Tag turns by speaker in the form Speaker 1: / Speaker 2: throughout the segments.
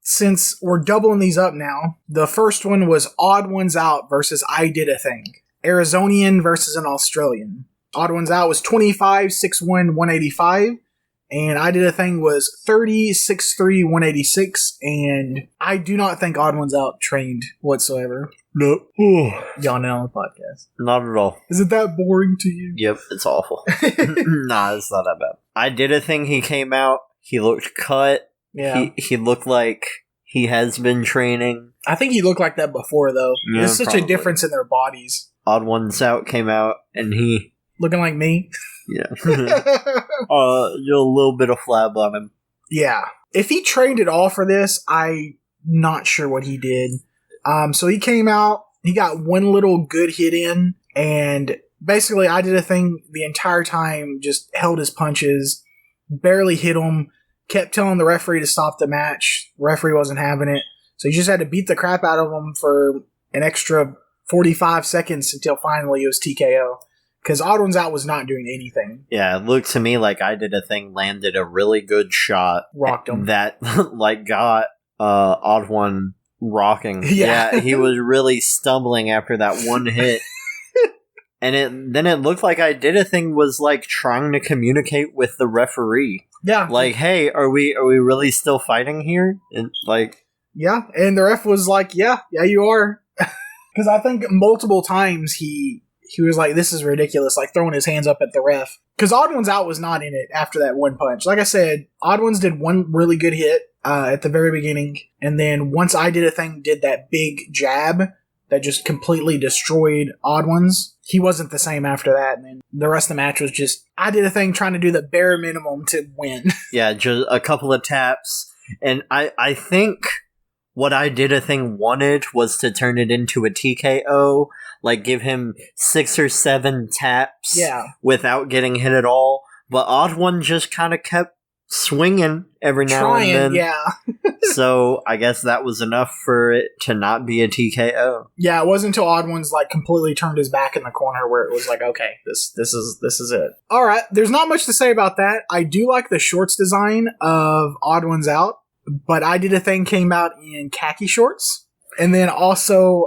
Speaker 1: since we're doubling these up now, the first one was Odd1sOut versus I Did a Thing. Arizonian versus an Australian. Odd1sOut was 25, 6'1", 185. And I Did a Thing was 30, 6'3", 186. And I do not think Odd1sOut trained whatsoever.
Speaker 2: Nope.
Speaker 1: Yawning on the podcast.
Speaker 2: Not at all.
Speaker 1: Is it that boring to you?
Speaker 2: Yep, it's awful. Nah, it's not that bad. I Did a Thing, he came out. He looked cut.
Speaker 1: Yeah.
Speaker 2: He looked like he has been training.
Speaker 1: I think he looked like that before, though.
Speaker 2: Yeah,
Speaker 1: There's such
Speaker 2: probably.
Speaker 1: a difference in their bodies.
Speaker 2: Odd1sOut came out, and he...
Speaker 1: Looking like me?
Speaker 2: Yeah. You're a little bit of flab on him.
Speaker 1: Yeah. If he trained at all for this, I'm not sure what he did. So he came out, he got one little good hit in, and basically I Did a Thing the entire time, just held his punches, barely hit him, kept telling the referee to stop the match. The referee wasn't having it. So he just had to beat the crap out of him for an extra 45 seconds until finally it was TKO. Because Odd1sOut was not doing anything.
Speaker 2: Yeah, it looked to me like I Did a Thing landed a really good shot.
Speaker 1: Rocked him.
Speaker 2: That, got Odd1 rocking.
Speaker 1: Yeah.
Speaker 2: Yeah, he was really stumbling after that one hit. And then it looked like I Did a Thing was, trying to communicate with the referee.
Speaker 1: Yeah.
Speaker 2: Hey, are we really still fighting here? And,
Speaker 1: Yeah, and the ref was like, yeah, you are. Because I think multiple times he was like, this is ridiculous, throwing his hands up at the ref. Because Odd1sOut was not in it after that one punch. Like I said, Odd1s did one really good hit at the very beginning, and then once I Did a Thing did that big jab that just completely destroyed Odd1s, he wasn't the same after that, and then the rest of the match was just I Did a Thing trying to do the bare minimum to win.
Speaker 2: Yeah, just a couple of taps, and I think what I Did a Thing wanted was to turn it into a TKO, give him 6 or 7 taps without getting hit at all. But Odd1 just kind of kept swinging every now and then.
Speaker 1: Yeah.
Speaker 2: So I guess that was enough for it to not be a TKO.
Speaker 1: Yeah, it wasn't until Odd1's completely turned his back in the corner where it was okay, this is it. All right, there's not much to say about that. I do like the shorts design of Odd1sOut. But I Did a Thing came out in khaki shorts. And then also,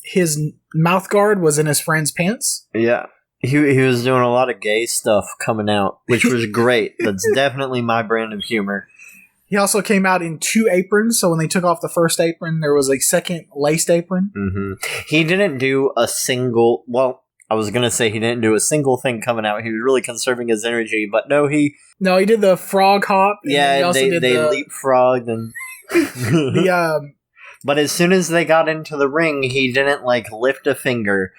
Speaker 1: his mouth guard was in his friend's pants.
Speaker 2: Yeah. He was doing a lot of gay stuff coming out, which was great. That's definitely my brand of humor.
Speaker 1: He also came out in 2 aprons. So when they took off the first apron, there was a second laced apron.
Speaker 2: Mm-hmm. He didn't do a single... Well, I was going to say he didn't do a single thing coming out. He was really conserving his energy. But no, he
Speaker 1: did the frog hop.
Speaker 2: Yeah, they leapfrogged. And but as soon as they got into the ring, he didn't, lift a finger.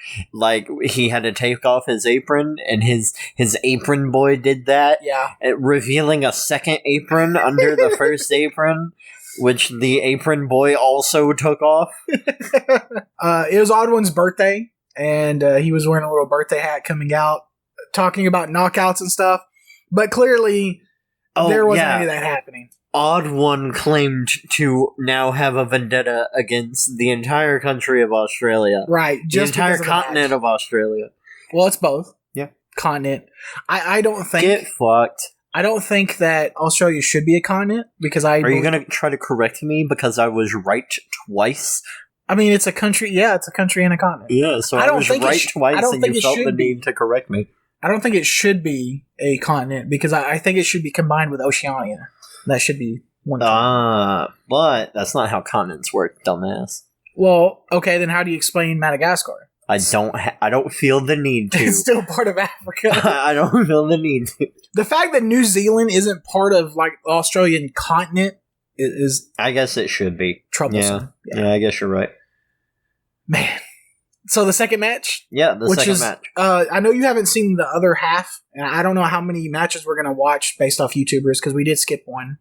Speaker 2: He had to take off his apron, and his apron boy did that.
Speaker 1: Yeah.
Speaker 2: Revealing a second apron under the first apron, which the apron boy also took off.
Speaker 1: It was Odd1's birthday. And he was wearing a little birthday hat coming out, talking about knockouts and stuff. But clearly, there wasn't any of that happening.
Speaker 2: Odd1 claimed to now have a vendetta against the entire country of Australia.
Speaker 1: Right.
Speaker 2: Just the entire continent of Australia.
Speaker 1: Well, it's both.
Speaker 2: Yeah.
Speaker 1: Continent. I don't think...
Speaker 2: Get fucked.
Speaker 1: I don't think that Australia should be a continent, because
Speaker 2: Are you going to try to correct me because I was right twice?
Speaker 1: I mean, it's a country. Yeah, it's a country and a continent.
Speaker 2: Yeah, so I was right twice, and you felt the need to correct me.
Speaker 1: I don't think it should be a continent, because I think it should be combined with Oceania. That should be one continent.
Speaker 2: But that's not how continents work, dumbass.
Speaker 1: Well, okay, then how do you explain Madagascar?
Speaker 2: I don't feel the need to.
Speaker 1: It's still part of Africa.
Speaker 2: I don't feel the need to.
Speaker 1: The fact that New Zealand isn't part of the Australian continent is
Speaker 2: I guess it should be
Speaker 1: troublesome.
Speaker 2: Yeah, I guess you're right.
Speaker 1: Man. So the second match?
Speaker 2: Yeah, the second match.
Speaker 1: I know you haven't seen the other half, and I don't know how many matches we're going to watch based off YouTubers, because we did skip one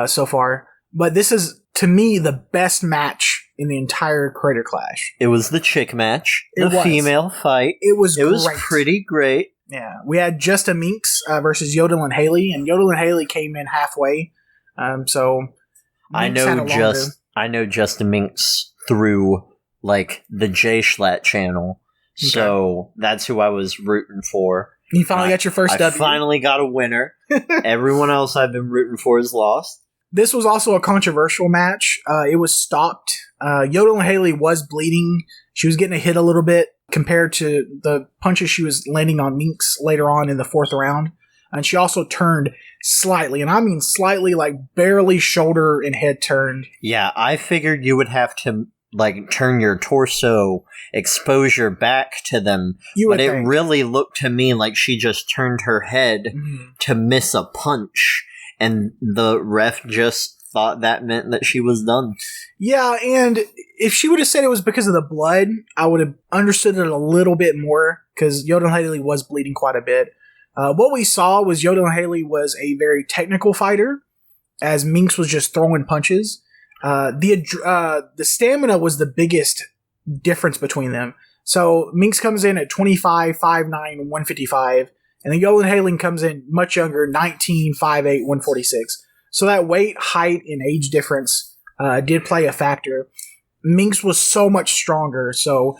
Speaker 1: so far. But this is, to me, the best match in the entire Creator Clash.
Speaker 2: It was the chick match. The female fight.
Speaker 1: It was
Speaker 2: pretty great.
Speaker 1: Yeah. We had JustAMinx versus YODELING Haley, and YODELING Haley came in halfway. So
Speaker 2: I know JustAMinx through the J-Schlatt channel. Okay. So that's who I was rooting for.
Speaker 1: You finally got your first W.
Speaker 2: I finally got a winner. Everyone else I've been rooting for is lost.
Speaker 1: This was also a controversial match. It was stopped. Yodeling Haley was bleeding. She was getting hit a little bit compared to the punches she was landing on Minx later on in the 4th round. And she also turned slightly, and I mean slightly, like barely shoulder and head turned.
Speaker 2: Yeah, I figured you would have to like turn your torso exposure back to them, but it really looked to me like she just turned her head to miss a punch, and the ref just thought that meant that she was done.
Speaker 1: Yeah, and if she would have said it was because of the blood, I would have understood it a little bit more, because Yodeling Haley was bleeding quite a bit. What we saw was Yodeling Haley was a very technical fighter, as Minx was just throwing punches. The stamina was the biggest difference between them. So Minx comes in at 25, 5'9", 155, and then Yodeling Haley comes in much younger, 19, 5'8", 146. So that weight, height, and age difference did play a factor. Minx was so much stronger, so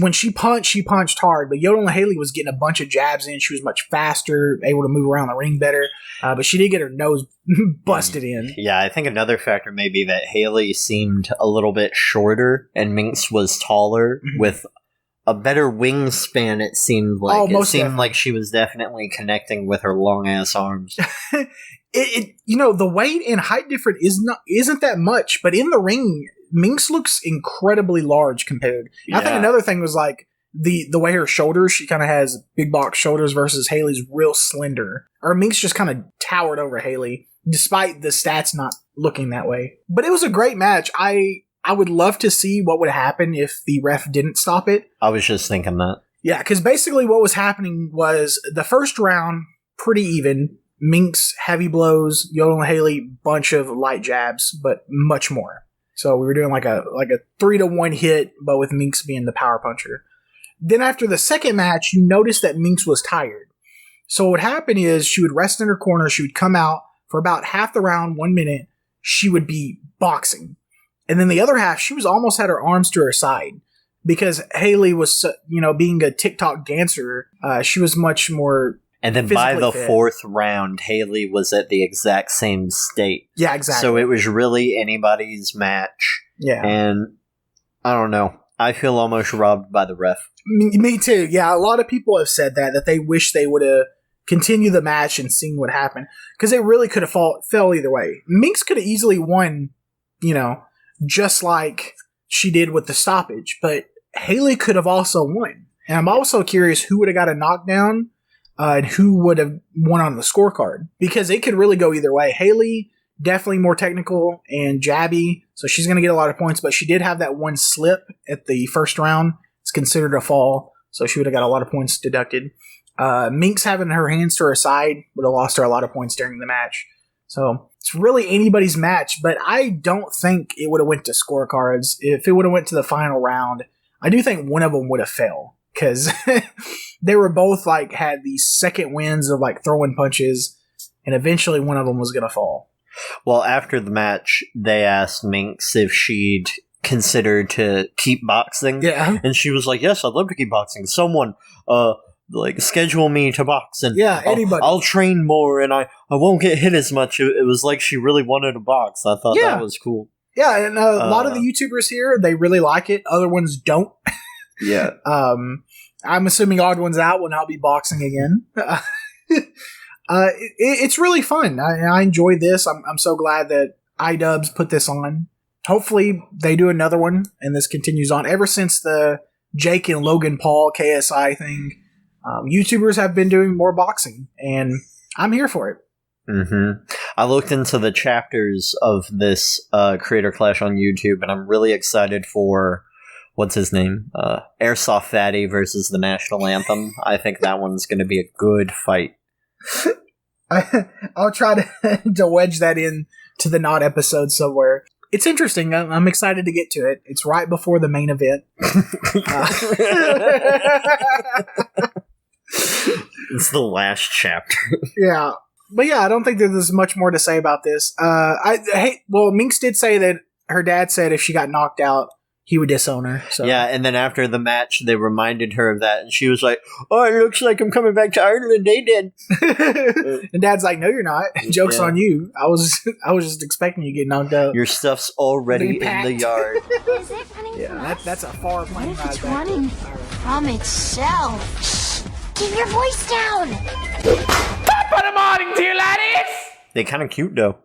Speaker 1: when she punched hard, but Yodeling Haley was getting a bunch of jabs in. She was much faster, able to move around the ring better, but she did get her nose busted in.
Speaker 2: Yeah, I think another factor may be that Haley seemed a little bit shorter, and Minx was taller with a better wingspan. It seemed like like she was definitely connecting with her long ass arms.
Speaker 1: The weight and height difference isn't that much, but in the ring, Minx looks incredibly large compared. Yeah. I think another thing was like the way her shoulders, she kind of has big box shoulders versus Haley's real slender. Or Minx just kind of towered over Haley, despite the stats not looking that way. But it was a great match. I would love to see what would happen if the ref didn't stop it.
Speaker 2: I was just thinking that.
Speaker 1: Yeah, because basically what was happening was the first round, pretty even. Minx, heavy blows, Yodeling Haley, bunch of light jabs, but much more. So we were doing like a 3-to-1 hit, but with Minx being the power puncher. Then after the second match, you noticed that Minx was tired. So what would happen is she would rest in her corner. She would come out for about half the round, 1 minute. She would be boxing. And then the other half, she was almost had her arms to her side. Because Haley was, being a TikTok dancer, she was much more...
Speaker 2: And then by the 4th round, Haley was at the exact same state.
Speaker 1: Yeah, exactly.
Speaker 2: So it was really anybody's match.
Speaker 1: Yeah.
Speaker 2: And I don't know. I feel almost robbed by the ref.
Speaker 1: Me too. Yeah, a lot of people have said that they wish they would have continued the match and seen what happened. Because it really could have fell either way. Minx could have easily won, just like she did with the stoppage. But Haley could have also won. And I'm also curious who would have got a knockdown. And who would have won on the scorecard. Because it could really go either way. Haley, definitely more technical and jabby, so she's going to get a lot of points, but she did have that one slip at the first round. It's considered a fall, so she would have got a lot of points deducted. Minx having her hands to her side would have lost her a lot of points during the match. So it's really anybody's match, but I don't think it would have went to scorecards. If it would have went to the final round, I do think one of them would have failed. Because they were both had these second wins of throwing punches, and eventually one of them was going to fall.
Speaker 2: Well, after the match, they asked Minx if she'd consider to keep boxing.
Speaker 1: Yeah.
Speaker 2: And she was like, yes, I'd love to keep boxing. Someone, schedule me to box. And
Speaker 1: anybody.
Speaker 2: I'll train more, and I won't get hit as much. It was like she really wanted to box. I thought that was cool.
Speaker 1: Yeah, and a lot of the YouTubers here, they really like it. Other ones don't.
Speaker 2: Yeah.
Speaker 1: I'm assuming Odd1sOut will not be boxing again. It's really fun. I enjoy this. I'm so glad that iDubbbz put this on. Hopefully they do another one and this continues on. Ever since the Jake and Logan Paul KSI thing, YouTubers have been doing more boxing, and I'm here for it.
Speaker 2: Mm-hmm. I looked into the chapters of this Creator Clash on YouTube, and I'm really excited for... What's his name? Airsoft Fatty versus the National Anthem. I think that one's going to be a good fight.
Speaker 1: I'll try to wedge that in to the not episode somewhere. It's interesting. I'm excited to get to it. It's right before the main event.
Speaker 2: It's the last chapter.
Speaker 1: Yeah. But yeah, I don't think there's much more to say about this. Minx did say that her dad said if she got knocked out, he would disown her. So.
Speaker 2: Yeah, and then after the match, they reminded her of that, and she was like, "Oh, it looks like I'm coming back to Ireland." They did.
Speaker 1: And Dad's like, "No, you're not. Joke's on you. I was just expecting you to get knocked out.
Speaker 2: Your stuff's already in the yard."
Speaker 3: Is it running from us?
Speaker 1: That's a far plane
Speaker 3: What if
Speaker 1: ride
Speaker 3: it's
Speaker 1: back
Speaker 3: running
Speaker 1: to Ireland.
Speaker 3: from itself? Shh! Keep your voice down!
Speaker 4: Top of the morning to you, laddies!
Speaker 2: They're kind of cute, though.